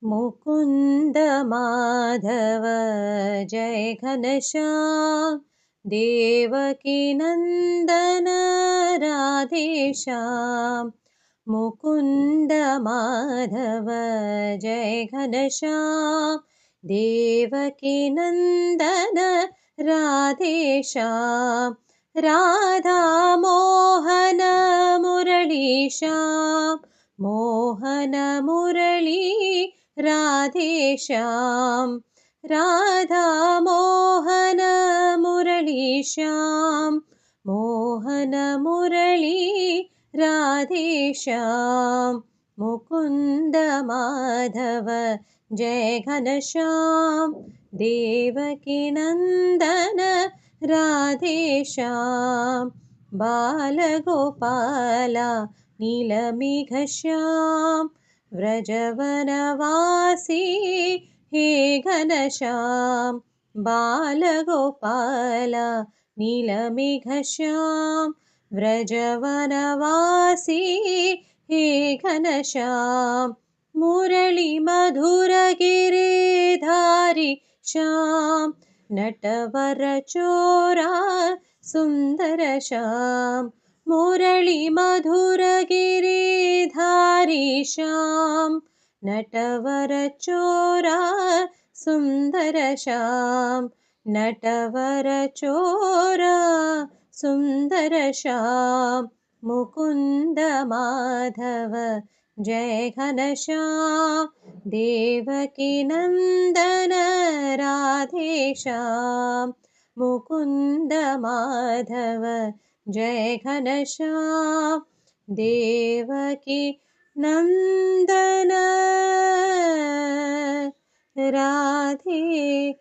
मुकुन्द माधव जय घनश्याम देवकी नन्दन राधेश्याम मुकुन्द माधव जय घनश्याम देवकी नन्दन राधेश्याम राधा मोहन मुरलीश्याम मोहन मुरली राधेश्याम राधा मोहन मुरलीश्याम मोहन मुरली राधेश्याम मुकुन्द माधव जय घनश्याम देवकी नन्दन राधेश्याम बालगोपाला नीलमेघश्याम व्रजवनवासी हे घनश्याम बालगोपाल नीलमेघश्याम व्रजवनवासी हे घनश्याम मुरली मधुर गिरिधारी श्याम नटवर चोरा सुंदर श्याम मुरली मधुर गिरिधारी श्याम नटवर चोरा सुंदर श्याम नटवर चोरा सुंदर श्याम मुकुंद माधव जय घनश्याम देवकी नंदन राधेश्याम मुकुंद माधव जय घनश्याम देवकी नंदन राधेश्याम।